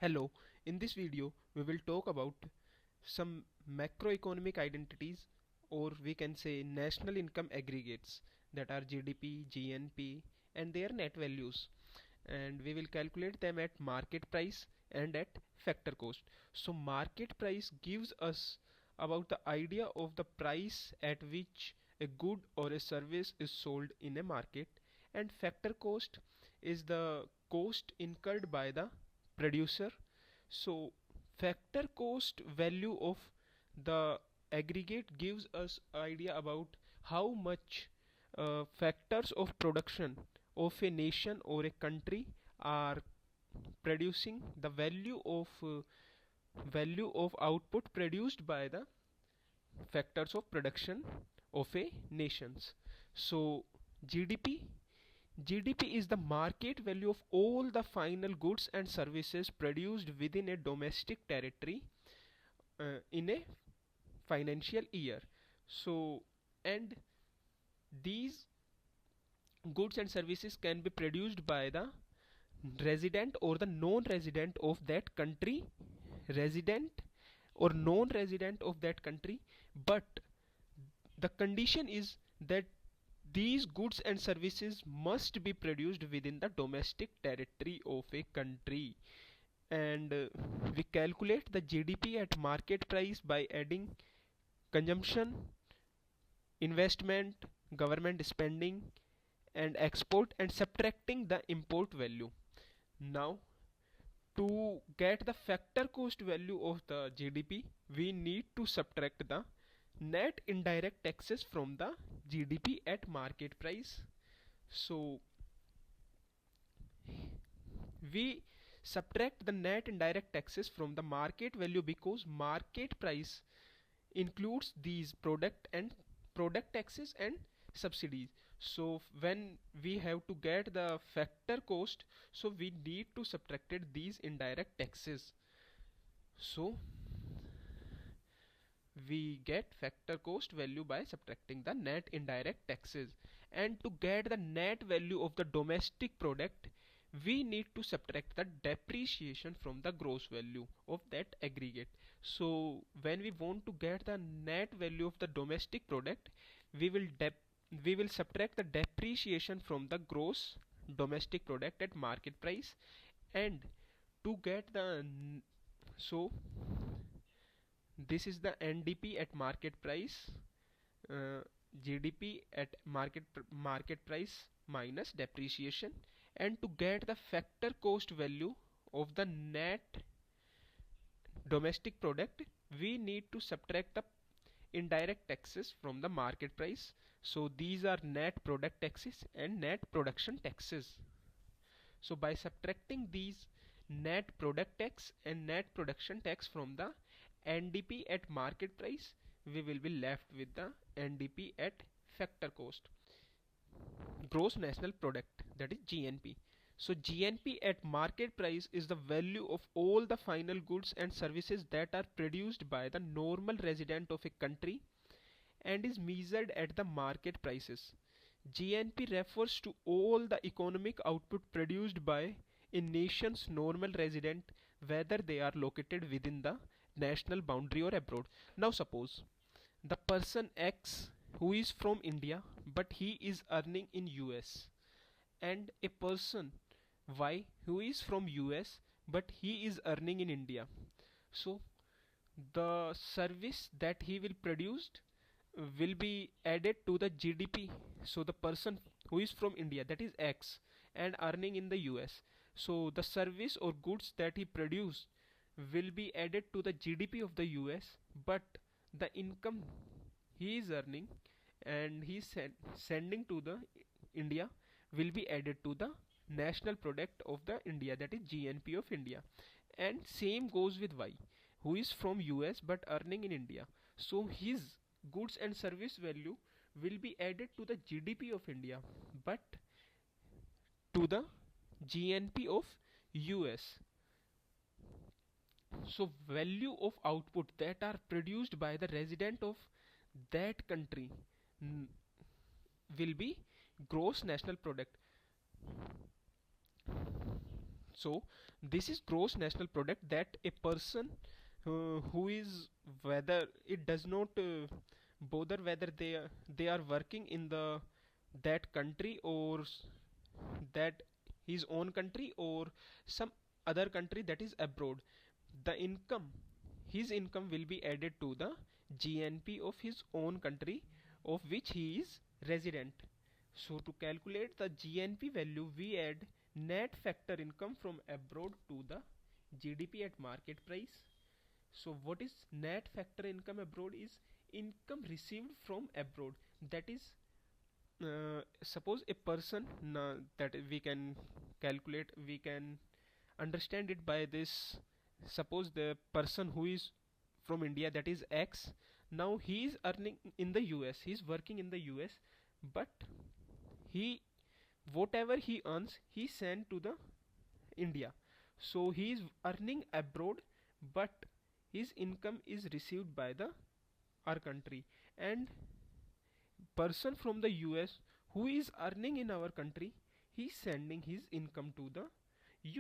Hello, in this video we will talk about some macroeconomic identities, or we can say national income aggregates, that are GDP, GNP and their net values, and we will calculate them at market price and at factor cost. So market price gives us about the idea of the price at which a good or a service is sold in a market, and factor cost is the cost incurred by the producer. So factor cost value of the aggregate gives us idea about how much factors of production of a nation or a country are producing the value of output produced by the factors of production of a nations. So GDP GDP is the market value of all the final goods and services produced within a domestic territory in a financial year. So, and these goods and services can be produced by the resident or the non-resident of that country, resident or non-resident of that country, but the condition is that these goods and services must be produced within the domestic territory of a country. And we calculate the GDP at market price by adding consumption, investment, government spending and export, and subtracting the import value. Now, to get the factor cost value of the GDP, we need to subtract the net indirect taxes from the GDP at market price. So we subtract the net indirect taxes from the market value because market price includes these product taxes and subsidies. So when we have to get the factor cost, so we need to subtracted these indirect taxes. So we get factor cost value by subtracting the net indirect taxes, and to get the net value of the domestic product we need to subtract the depreciation from the gross value of that aggregate. So when we want to get the net value of the domestic product, we will we will subtract the depreciation from the gross domestic product at market price, and to get the so this is the NDP at market price, uh, GDP at market price minus depreciation, and to get the factor cost value of the net domestic product we need to subtract the indirect taxes from the market price. So these are net product taxes and net production taxes. So by subtracting these net product tax and net production tax from the NDP at market price, we will be left with the NDP at factor cost, gross national product, that is GNP. So GNP at market price is the value of all the final goods and services that are produced by the normal resident of a country and is measured at the market prices. GNP refers to all the economic output produced by a nation's normal resident, whether they are located within the national boundary or abroad. Now suppose the person X who is from India but he is earning in US, and a person Y who is from US but he is earning in India. So the service that he will produce will be added to the GDP. So the person who is from India, that is X, and earning in the US, so the service or goods that he produced will be added to the GDP of the US, but the income he is earning and he is sending to the India will be added to the national product of the India, that is GNP of India. And same goes with Y who is from US but earning in India. So his goods and service value will be added to the GDP of India but to the GNP of US. So value of output that are produced by the resident of that country will be gross national product. So this is gross national product that a person who is, whether it does not bother whether they are working in the that country or that his own country or some other country that is abroad, the income, his income will be added to the GNP of his own country of which he is resident. So to calculate the GNP value, we add net factor income from abroad to the GDP at market price. So what is net factor income abroad? Is income received from abroad. That is, suppose a person, that we can calculate, we can understand it by this. Suppose the person who is from India, that is X, now he is earning in the US, he is working in the US, but he, whatever he earns he send to the India. So he is earning abroad, but his income is received by the our country. And person from the US who is earning in our country, he is sending his income to the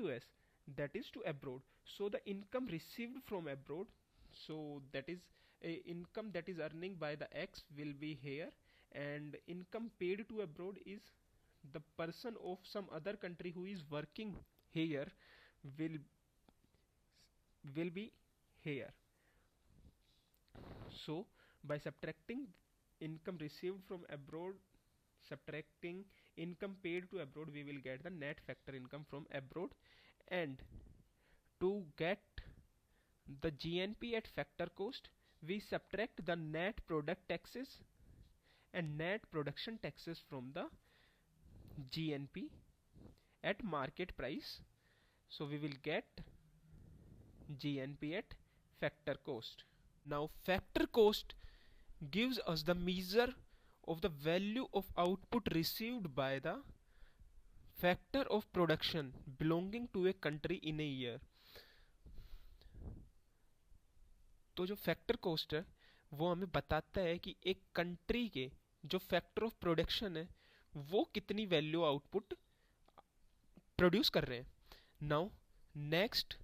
US, that is to abroad. So the income received from abroad, so that is a income that is earning by the X will be here, and income paid to abroad is the person of some other country who is working here will be here. So by subtracting income received from abroad, subtracting income paid to abroad, we will get the net factor income from abroad. And to get the GNP at factor cost, we subtract the net product taxes and net production taxes from the GNP at market price. So we will get GNP at factor cost. Now factor cost gives us the measure of the value of output received by the factor of production belonging to a country in a year. तो जो factor cost है वो हमें बताता है कि एक country के जो फैक्टर ऑफ प्रोडक्शन है वो कितनी वैल्यू आउटपुट प्रोड्यूस कर रहे हैं. Now next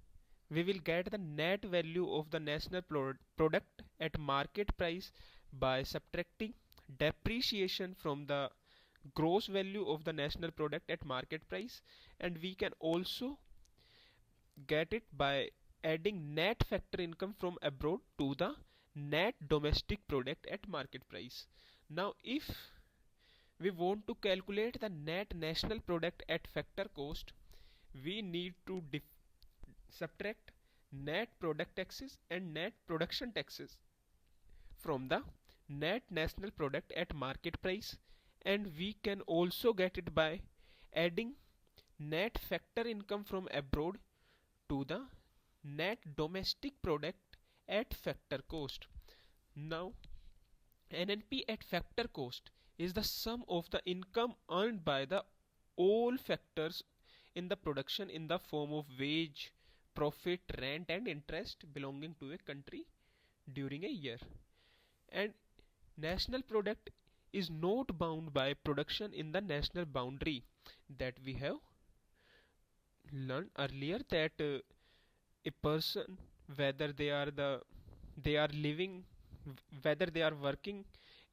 we will get the net value of the national product at market price by subtracting depreciation from the gross value of the national product at market price, and we can also get it by adding net factor income from abroad to the net domestic product at market price. Now if we want to calculate the net national product at factor cost, we need to subtract net product taxes and net production taxes from the net national product at market price, and we can also get it by adding net factor income from abroad to the net domestic product at factor cost. Now NNP at factor cost is the sum of the income earned by the all factors in the production in the form of wage, profit, rent and interest belonging to a country during a year. And national product is not bound by production in the national boundary, that we have learned earlier, that a person, whether they are living, whether they are working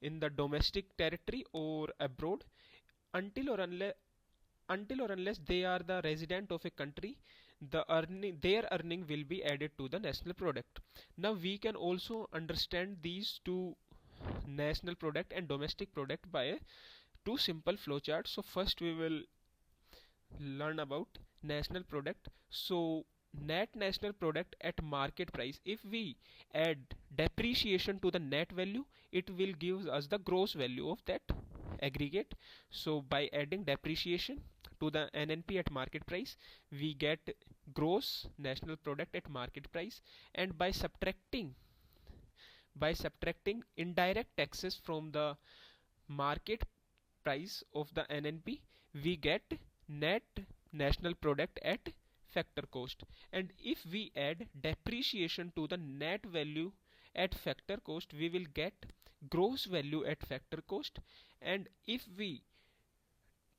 in the domestic territory or abroad, until or unless they are the resident of a country, their earning will be added to the national product. Now we can also understand these two, national product and domestic product, by two simple flowcharts. So first we will learn about national product. So net national product at market price, if we add depreciation to the net value, it will give us the gross value of that aggregate. So by adding depreciation to the NNP at market price, we get gross national product at market price, and by subtracting indirect taxes from the market price of the NNP, we get net national product at factor cost. And if we add depreciation to the net value at factor cost, we will get gross value at factor cost. And if we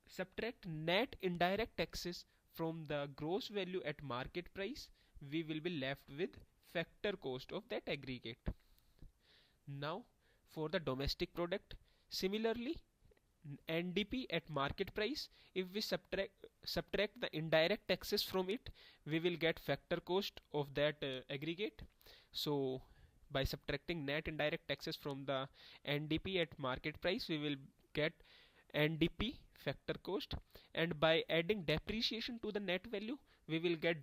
subtract net indirect taxes from the gross value at market price, we will be left with factor cost of that aggregate. Now for the domestic product, similarly NDP at market price, if we subtract the indirect taxes from it, we will get factor cost of that aggregate. So by subtracting net indirect taxes from the NDP at market price, we will get NDP factor cost, and by adding depreciation to the net value, we will get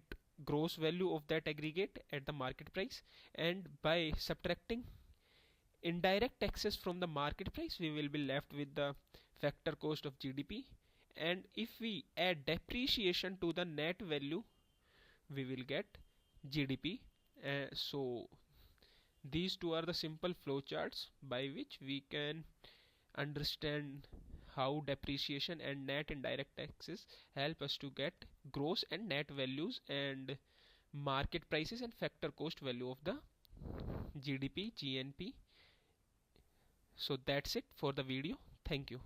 gross value of that aggregate at the market price, and by subtracting indirect taxes from the market price, we will be left with the factor cost of GDP. And if we add depreciation to the net value, we will get GDP. So these two are the simple flowcharts by which we can understand how depreciation and net indirect taxes help us to get gross and net values and market prices and factor cost value of the GDP, GNP. So that's it for the video. Thank you.